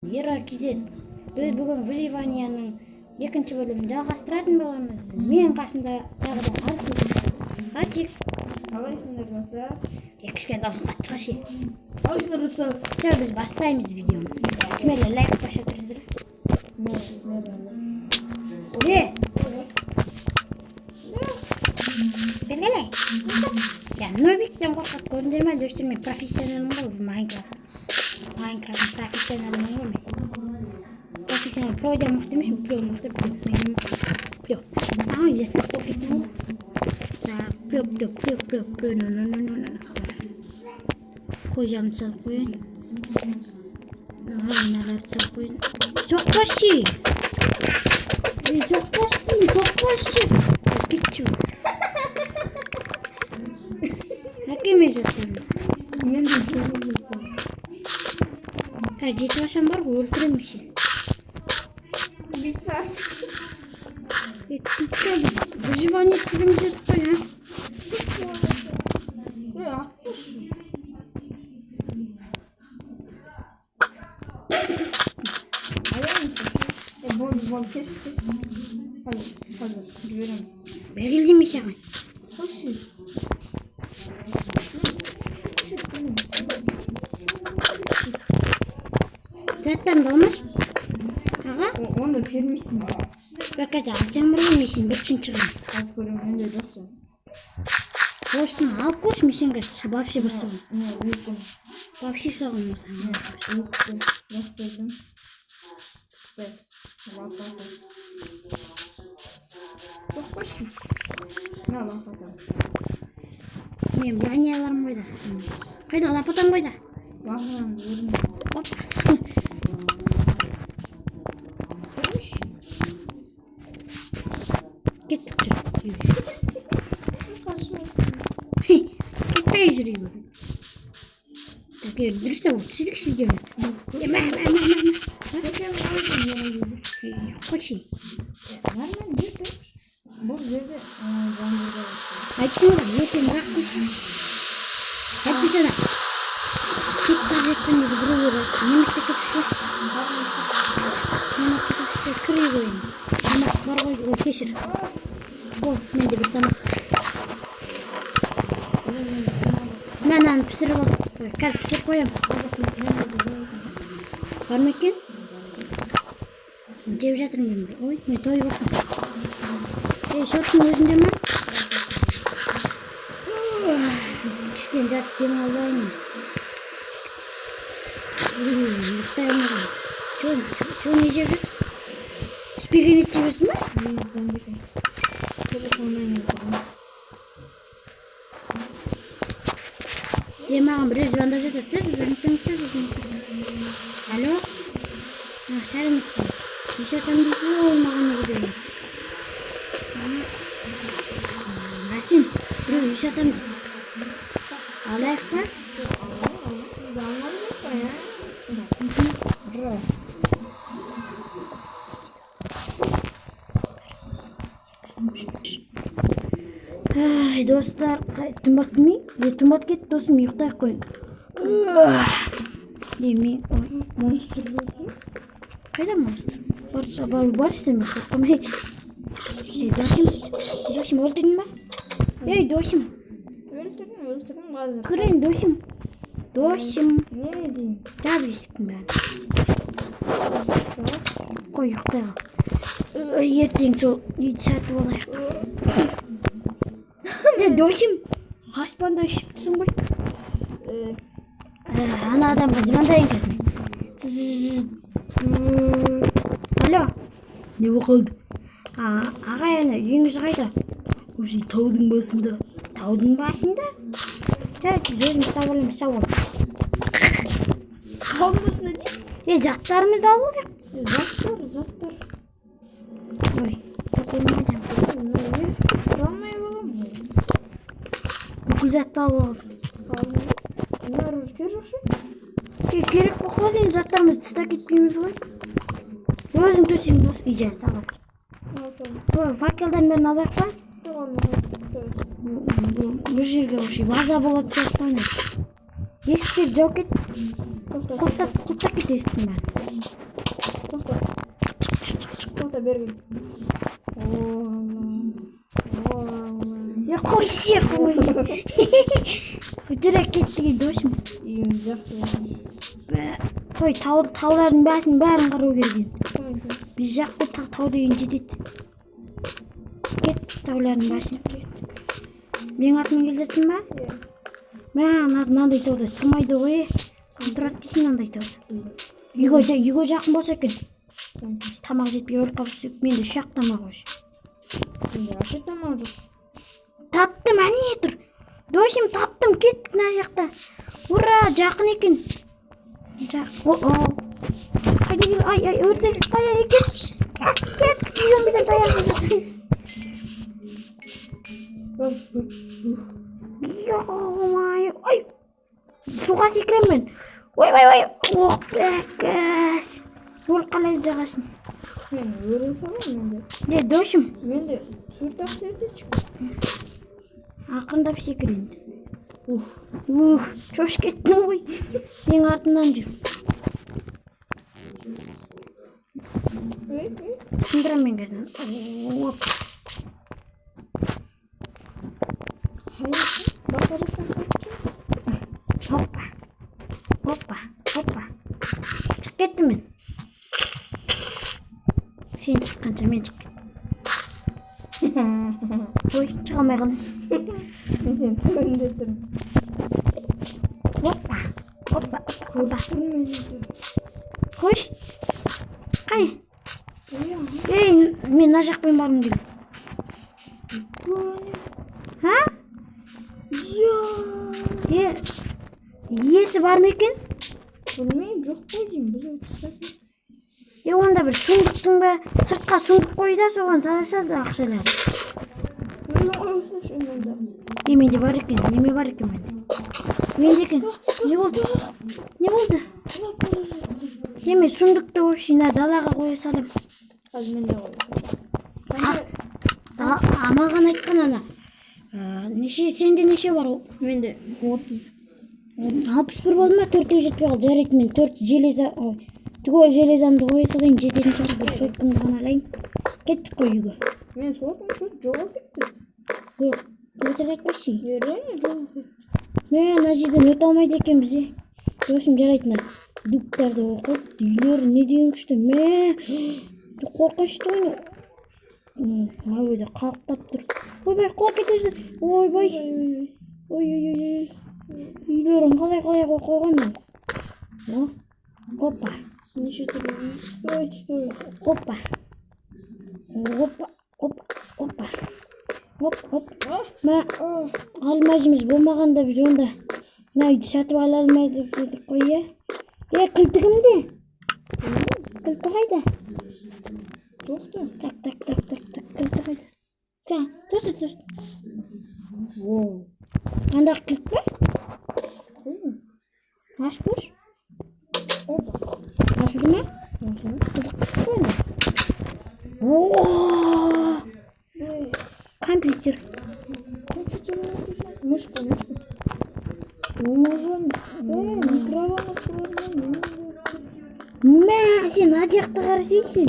Еракизет. Біз бүгін выживаниянын екінші бөлімін жалғастыратын боламыз. Мен қасымда тағы да Арсик. Қалайсыңдар достар? Кішкене даусын қатты шығашы. Қалайсыңдар достар? Все, біз бастаймыз видеомызды. Бисмилля, лайк баша тұрыңыздар. Бергелей. Я нобиктен қорқат көрдіңдер ме? Достар, мен профессионалмын ғой, бұл Майнкрафт профессионалмын ғой мен. Профессионал пройдя мықты емес, плеу мықты, плеу. Ау, жетті қорқитын. Плеу, қойжамды салып қойын. Мыналарды салып қойын. Соқпашы! Соқпашы! Кетші. Әкеме жатырмын. Мен де келіп Жеті башам бар ғой, өлтіремін сен. Битсас. Битса біз выживание түсіреміз дедік қой, Атпыш. Бол, кеш. Қазір, жіберем. Бергелдеме саған. Қойшы. Заттарын болмаш? Аға? Онда бермейсің ба? Бәкәзі алсаң білмейсің, бітшін шығын. Аз көрем, менде жоқсың. Осыны алып қош, мен сенге вообще басылым. Не, өйткім. Вообще салым осыны. Жоқ бердім. Лапата. Жоқ қойшы. На, лапата. Мен бронияларым қойда. Қайда лапатан қойда? Лапатан бердім. Опа. Кеттік жүр. Кетпей жүрейін. Так, дұрыста ол түсірікші видеоны. Қойшы. Нормально, берді. Бұл жерде жаңбырға басты. Айттым ғой, ертең бірақ қойшы. Әйтпесана. Тек бар жеткенімізді біреулері неместе көпші. Неместе көпші кірей қойын. Тамақ бар ғой, ол кешір. Ол, менде бір тамақ. Мен ананы пісіріп ал. Қазір пісіріп қоям. Бар ма екен? Жеп жатырмын мен. Ой, мен тойып отырмын. Шорттың өзінде ма? Кішкене жатып демалайын. Ұйықтай алмаған. Чо не жеп жүрсің? Спиген ет жеп жүрсің ба? Маған біреу звондап жатады. Алло? Сәлеметсіз. Нешатан дейсіз ғой, маған не көзелі? Расим, біреу нешатан дейді. Алайық па? Ай, достар, тұмбат демей? Тұмбат кетті, досым, ұйықтай қойын. Демей, монстр болды. Қайда монстр? Баршы мен қорқамай. Досым, өлтірдің ба? Ей, досым. Өлтірдім қазір. Кірейін, досым. Досым. Не дейін? Жабы есіктің бәрі. Қой, ұйықтай қал. Ертең сол үйді сатып олайық. Досым, аспанда үшіп түсің ғой. Ана адамға звондайын қазір. Алло. Не боқылды? Ағай, ана үйіңіз қайда? Өші таудың басында. Таудың басында? Жарайды, өзіміз табылымыз сау бол. Таудың басында дейін? Заттарымызды алып олайық. Заттар. Ой, қоймайдам. Қалмай болам. Бүкіл затты алып алсын. Олар өзгер жоқшы? Керек боқыла дейін заттарымызды тыста кетпейміз ғой. Өзің төсең бас үйде салып. Факелден бәрін алайық па? Бұл жерге база болады сияқты. Есікті жауып кет. Тоқта. Құлттап кет есіктің бәрін. Тоқта бергін. Я қой сер қой. Жүрек кетті досым. Үйім жақсы. Қой таулардың бәрін қарау керек. Біз жақты тау деген жетеді. Кет таулардың бәрін. Мен артынан келе жатсың ба? Мынандай тауда тұрмайды ғой. Тұрады дейсің мынандай тауда. Үйге жақын болса екен. Тамақ жетпей өліп қалып менде үш ақ тамақ өш. Ашы тамақ жоқ. Таптым, әне тұр. Досым таптым, кеттік мына жақта. Ура, жақын екен. Қайда кел, ай, өрте, ай, кет. Кет, зомбидан таяқ жеді. Ой, суға секірем мен. Ой, оқ, бәкіс. Ол қалай іздағасын. Мен өре салам менде. Де, досым. Менде сүртақ сердечко. Ақырындап секір енді. Шош кеттің ғой. Мен артынан жүр. Сындырам мен қазір. Басқа жақтан қайтшы. Опа. Шық кеттім мен. Сен шыққанша мен шық кеттім. Ой, шыға алмай қалдым. Мен сен түбінде тұрмын. Опа. Көрмейді. Қош. Қай? Ей, мен мына жақпен барғым келеді. Ха? Иесі бар ма екен? Білмеймін, жоқ қой деймін, біз өтістік. Онда бір сундықтың ба, сыртқа сундық қой да соған саласыз ақшалар. Менде бар екен, неме бар екен менде? Менде екен. Не болды? Еме сундықты жина далаға қоя салым. Қазір менде қоя. Маған айтқан ана. Сенде неше бар? Менде 61 болды ма? 4-ге жетпей қалды. Жарайды, мен 4 түгел железамды қоя салайын, жететін шығар, бір соткымды ғана алайын. Кеттік қой үйге. Мен соткым жоғал кетті. Жоқ, өтірік айтпайсың. Реально жоғал кетті. Ана жерден өте алмайды екенбіз. Досым жарайды, дуктарды оқып, үйлері не деген күшті. Қорқынышты ғой. Әуеде қалықтап тұр. Ойбай, құлап кетесің. Ойбай. Үйлерін қалай қойған. Опа. Неше түрлі. Опа. Алмажымыз болмағанда біз онда мына үйді сатып ала алмайдық қой, е? Кілтігімде? Кілті қайда? Тоқта. Так, кілті қайда? Тост. Андағы кілт па? Аш көш? Ашылды ма? Қызық қой. Компьютер. Мышка. Микроволновка. Сен ана жақты қарасайсың.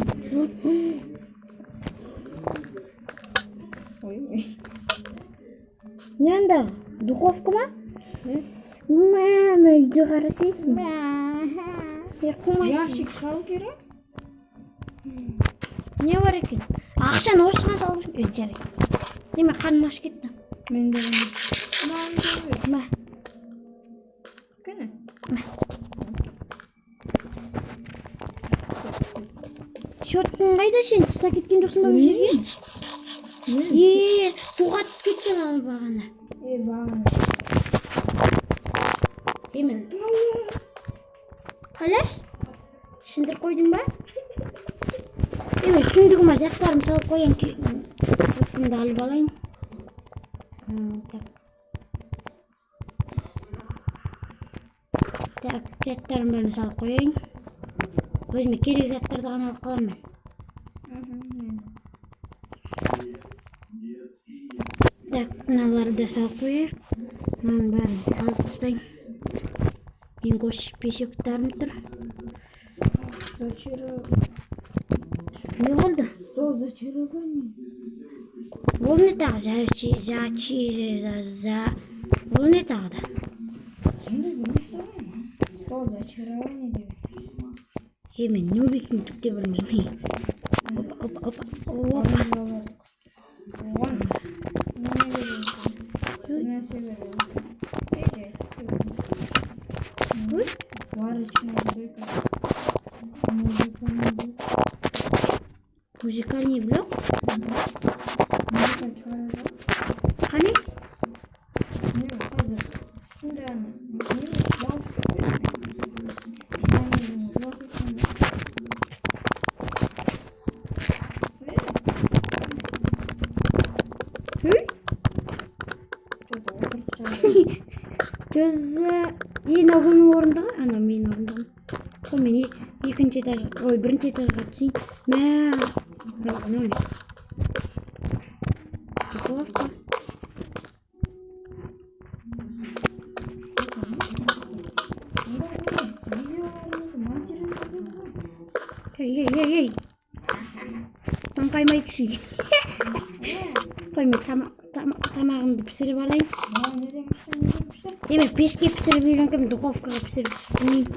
Не анда? Духовка ма? Ана үйде қарасайсың. Ящик шал керек? Не бар екен? Ақшаны осыған салып жарайды. Неме қарным аш кетті. Мен де Ма. Кәне? Шоттың қайда сен? Тыста кеткен жоқсын ба бұл жерге? Суға түс кеткен алып бағана. Бағана. Мен. Палас? Шындыр қойдың ба? Сүндігіме заттарым салып қоян. Шоттыңды алып алайын. Так, заттарым бәрін салып қояйын. Өзіме керек заттарды ғана алып қалам мен. Так, мыналарды да салып қояйық. Мынаның бәрін салып тастайын. ингош бешектарым тұр. Не болды? Стол зачарования. Ол не тағы? Ол не тағы да? Стол зачарования деген. Мен Нубиктің түкте білмеймін. Опа. Оған нәрсе береді. Сварочная брейка. Музыкальный блок? Музыка шығарады. Қане? Қазір үстінде Жозы нағының орындағы? Ана мен орындағым. Қой мен екінші этаж, бірінші этажға түсейін. Нөл. Духовка. Ей. Таңқаймай түсейін. Қой мен тамағымды пісіріп алайын. Демек пешке пісіріп үйренкем, духовкаға пісіріп білмеймін.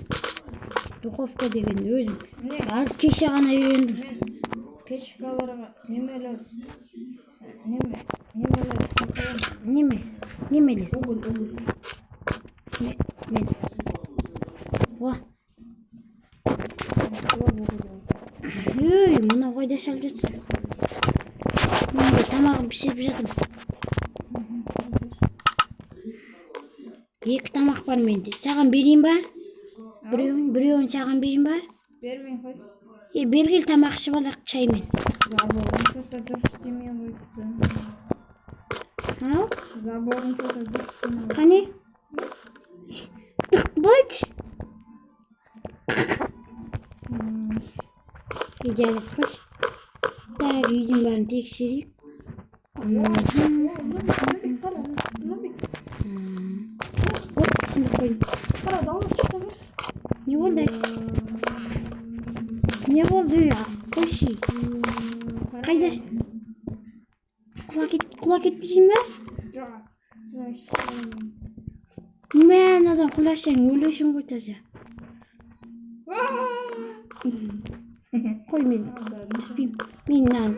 Духовка деген өзім кеше ғана үйрендім. Мен печкаларға немелер Немелер? уголь. Мен мына қойда шалып жатсың. Мен де тамағым пісіріп жатырмын. 2 тамақ бар менде. Саған берейін ба? Біреуін саған берейін ба? Бермей қой. Бергел тамақ ішіп алайық чаймен. Заборын что-то дұрыс істемей қойыпты. Ау? Заборын что-то дұрыс істемей қойыпты. Қане? Былайшы. Жарат қойшы. Так, үйдің бәрін тексерейік. Сындық қойдым. Қара, дауыс шықты бір. Не болды айтшы? Не болды? Қойшы. Қайдасың? Құлақ кетпейсің ба? Жоқ. Анадан құлашсаң өлесің ғой таза. Қой мен түспеймін. Мен нан.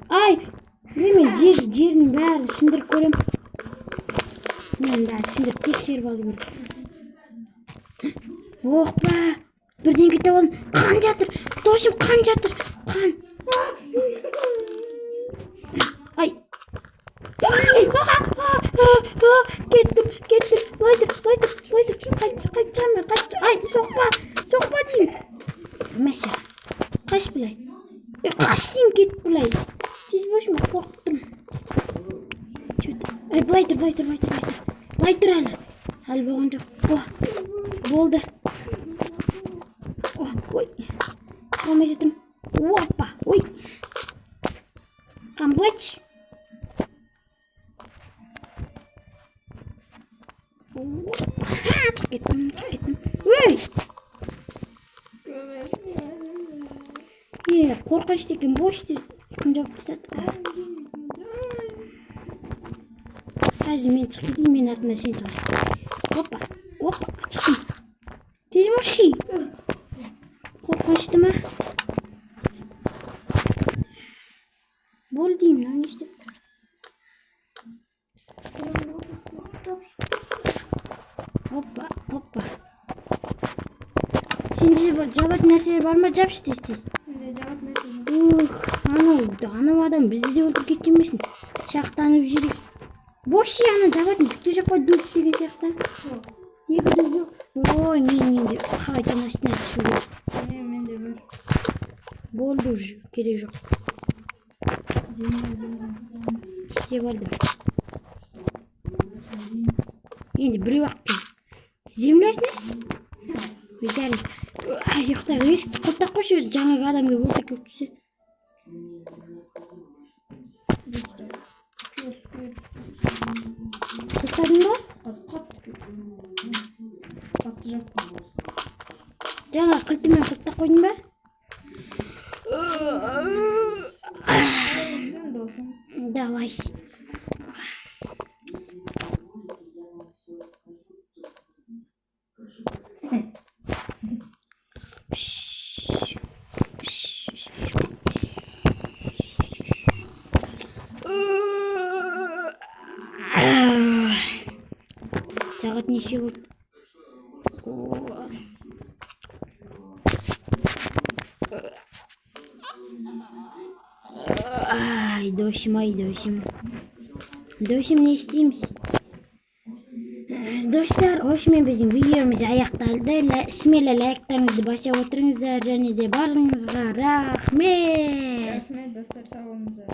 Ай! Мен жердің бәрін сындырып көрем. Мен бәрін сындырып тексеріп алу керек. Ох ба! Бірден кете олын. Қан жатыр! Досым қан жатыр! Қан! Ай! Кеттім! Лайтыр! Қайт жаме! Ай! Соқпа деймін! Мәші! Қаш бұлай! Қаш деймін кет бұлай! Тез бошыма қорқтым! Ай! Бұлай тұр әлі! Әлі болған жоқ! Болды! Ой! Шығалмай жатырмын! Опа! Ой! Қан бұлайшы! Çık gittim. Uy! Korkunç dedim, boş dedim. Kunca bıstad. Hadi men çık gideyim, men atma seni taş. Hoppa, çıktım. Tez boş. Korkunçtu mu? Bol diyeyim lan işte. Hoppa. Sende жабат нәрселер бар ма? Жапшы тез. Менде жабат нәрсе. Анау адам бізді де өлтіріп кеткенмесін. Шақтанып жүрек. Бош ана жабатын бүкте жоқ па дөп деген сияқты. Екі дөп жоқ. Ой, мен де қайтадан астына түшу керек. Менде бар. Болды уже, керек жоқ. Істеп алдым. Енді біреу ақ кел. Землясыз? Бекер. Аяқта есікті құлттақ қойшы, өзі жаңағы адамға өлтіріп келіп түссе. Құлттадың ба? Қатты Жоқ. Жаңа кілтімен кілттап қойдың ба? Дөн досым. Давай. Сағат неше болды? Ай, досым, Досым, не істейміз? Достар, осымен біздің видеомыз аяқталды. Смело лайктарыңызды басып отырыңыздар және де барлығыңызға рахмет. Рахмет достар, сау болыңыздар.